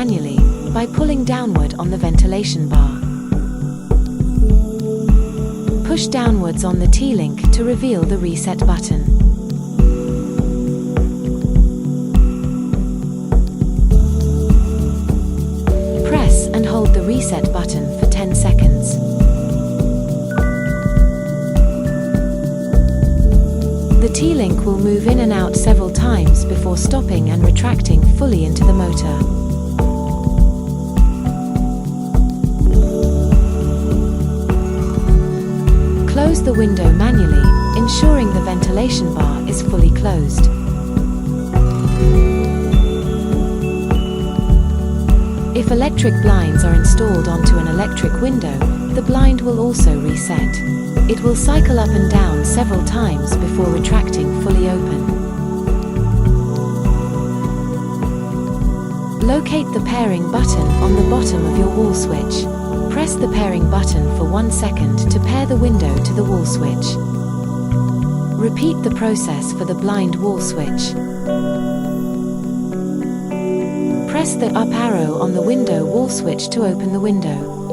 manually by pulling downward on the ventilation bar. Push downwards on the T-link to reveal the reset button. Press and hold the reset button for 10 seconds. The T-link will move in and out several times before stopping and retracting fully into the motor. Close the window manually, ensuring the ventilation bar is fully closed. If electric blinds are installed onto an electric window, the blind will also reset. It will cycle up and down several times before retracting fully open. Locate the pairing button on the bottom of your wall switch. Press the pairing button for 1 second to pair the window to the wall switch. Repeat the process for the blind wall switch. Press the up arrow on the window wall switch to open the window.